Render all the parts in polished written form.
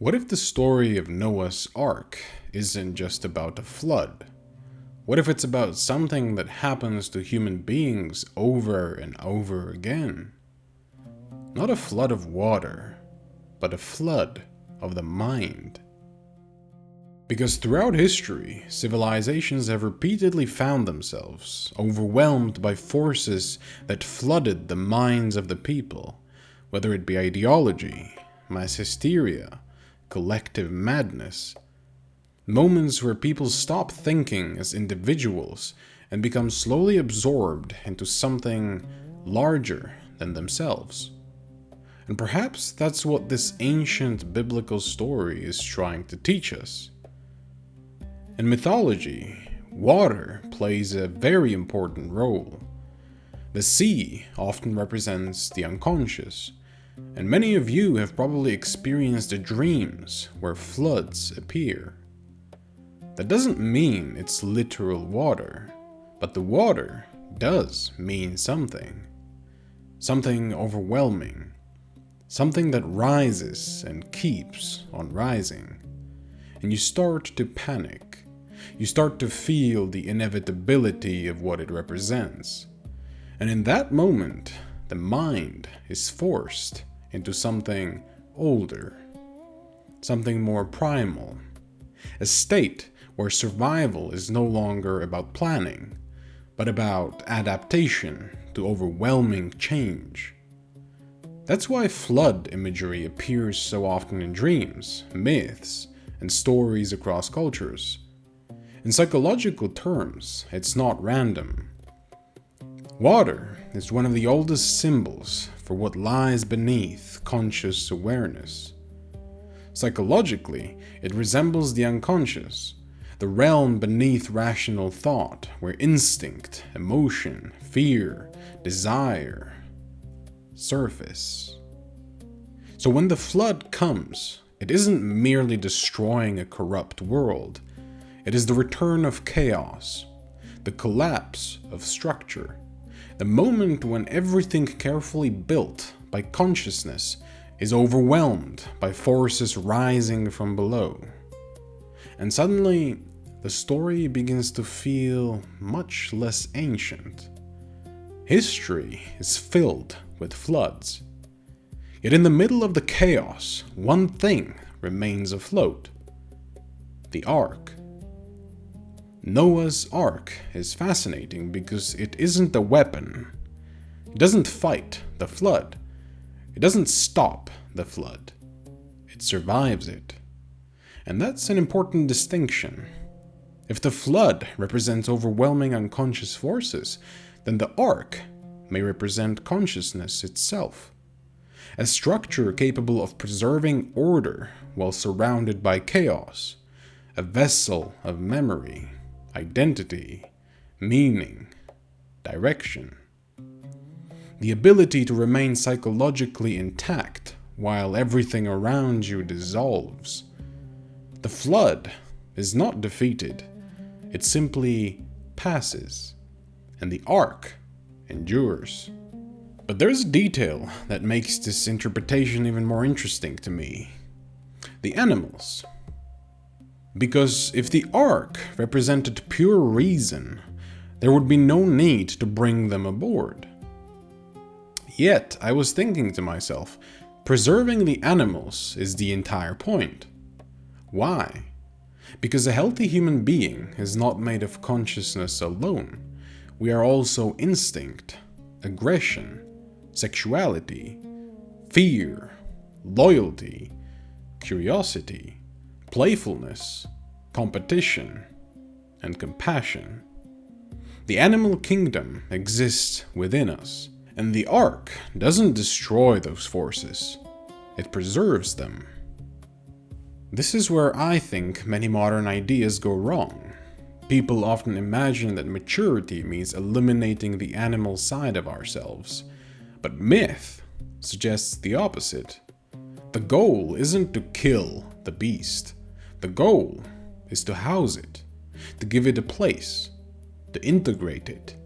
What if the story of Noah's Ark isn't just about a flood? What if it's about something that happens to human beings over and over again? Not a flood of water, but a flood of the mind. Because throughout history, civilizations have repeatedly found themselves overwhelmed by forces that flooded the minds of the people, whether it be ideology, mass hysteria, collective madness. Moments where people stop thinking as individuals and become slowly absorbed into something larger than themselves. And perhaps that's what this ancient biblical story is trying to teach us. In mythology, water plays a very important role. The sea often represents the unconscious, and many of you have probably experienced dreams where floods appear. That doesn't mean it's literal water, but the water does mean something. Something overwhelming. Something that rises and keeps on rising. And you start to panic. You start to feel the inevitability of what it represents. And in that moment, the mind is forced into something older. Something more primal. A state where survival is no longer about planning, but about adaptation to overwhelming change. That's why flood imagery appears so often in dreams, myths, and stories across cultures. In psychological terms, it's not random. Water is one of the oldest symbols for what lies beneath conscious awareness. Psychologically, it resembles the unconscious, the realm beneath rational thought, where instinct, emotion, fear, desire surface. So when the flood comes, it isn't merely destroying a corrupt world. It is the return of chaos, the collapse of structure, the moment when everything carefully built by consciousness is overwhelmed by forces rising from below. And suddenly, the story begins to feel much less ancient. History is filled with floods. Yet in the middle of the chaos, one thing remains afloat: the Ark. Noah's Ark is fascinating because it isn't a weapon. It doesn't fight the flood. It doesn't stop the flood. It survives it. And that's an important distinction. If the flood represents overwhelming unconscious forces, then the Ark may represent consciousness itself. A structure capable of preserving order while surrounded by chaos. A vessel of memory, identity, meaning, direction. The ability to remain psychologically intact while everything around you dissolves. The flood is not defeated, it simply passes, and the Ark endures. But there's a detail that makes this interpretation even more interesting to me. The animals. Because if the Ark represented pure reason, there would be no need to bring them aboard. Yet, I was thinking to myself, preserving the animals is the entire point. Why? Because a healthy human being is not made of consciousness alone. We are also instinct, aggression, sexuality, fear, loyalty, curiosity, playfulness, competition, and compassion. The animal kingdom exists within us, and the Ark doesn't destroy those forces, it preserves them. This is where I think many modern ideas go wrong. People often imagine that maturity means eliminating the animal side of ourselves, but myth suggests the opposite. The goal isn't to kill the beast. The goal is to house it, to give it a place, to integrate it.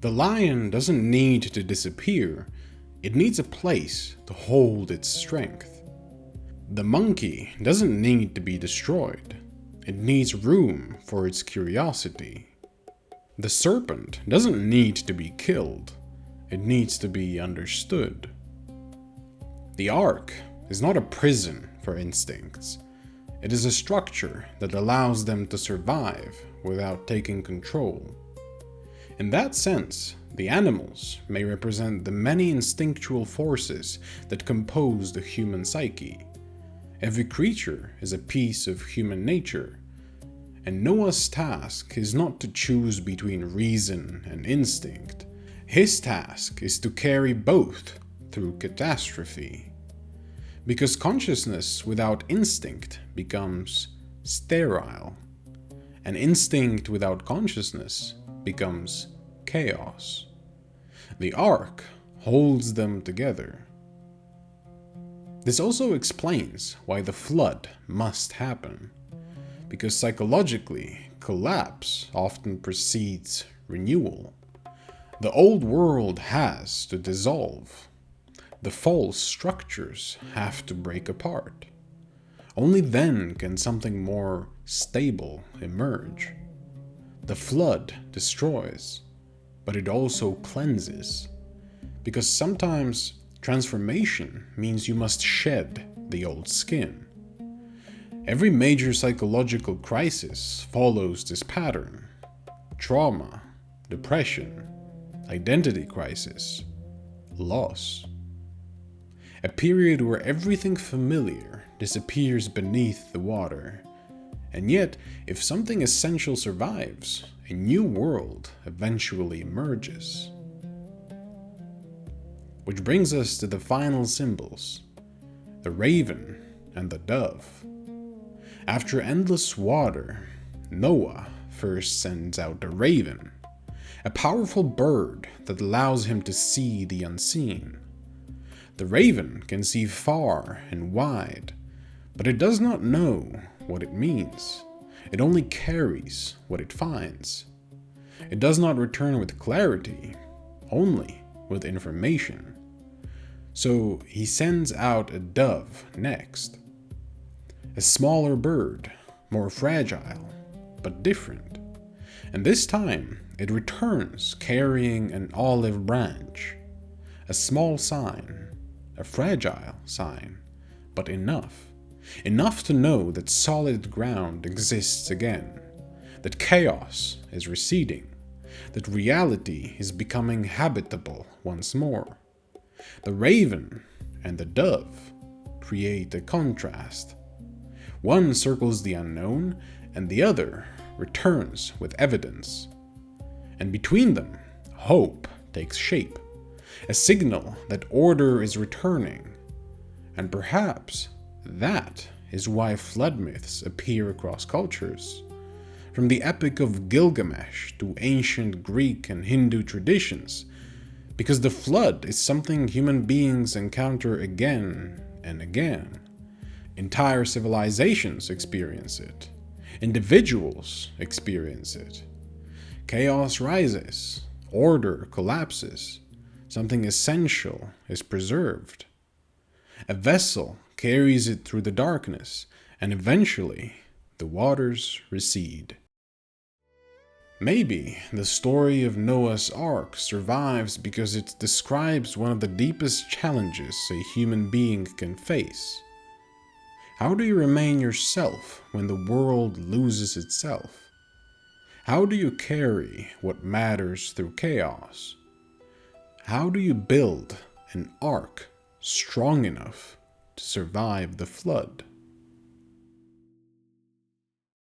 The lion doesn't need to disappear, it needs a place to hold its strength. The monkey doesn't need to be destroyed. It needs room for its curiosity. The serpent doesn't need to be killed. It needs to be understood. The ark is not a prison for instincts. It is a structure that allows them to survive without taking control. In that sense, the animals may represent the many instinctual forces that compose the human psyche. Every creature is a piece of human nature, and Noah's task is not to choose between reason and instinct. His task is to carry both through catastrophe. Because consciousness without instinct becomes sterile, and instinct without consciousness becomes chaos. The ark holds them together. This also explains why the flood must happen, because psychologically, collapse often precedes renewal. The old world has to dissolve. The false structures have to break apart. Only then can something more stable emerge. The flood destroys, but it also cleanses, because sometimes transformation means you must shed the old skin. Every major psychological crisis follows this pattern: trauma, depression, identity crisis, loss. A period where everything familiar disappears beneath the water. And yet, if something essential survives, a new world eventually emerges. Which brings us to the final symbols: the raven and the dove. After endless water, Noah first sends out a raven, a powerful bird that allows him to see the unseen. The raven can see far and wide, but it does not know what it means. It only carries what it finds. It does not return with clarity, only with information. So he sends out a dove next. A smaller bird, more fragile, but different. And this time it returns carrying an olive branch. A small sign, a fragile sign, but enough. Enough to know that solid ground exists again, that chaos is receding, that reality is becoming habitable once more. The raven and the dove create a contrast. One circles the unknown, and the other returns with evidence. And between them, hope takes shape, a signal that order is returning. And perhaps that is why flood myths appear across cultures. From the Epic of Gilgamesh to ancient Greek and Hindu traditions, because the flood is something human beings encounter again and again. Entire civilizations experience it. Individuals experience it. Chaos rises, order collapses, something essential is preserved. A vessel carries it through the darkness, and eventually the waters recede. Maybe the story of Noah's Ark survives because it describes one of the deepest challenges a human being can face. How do you remain yourself when the world loses itself? How do you carry what matters through chaos? How do you build an ark strong enough to survive the flood?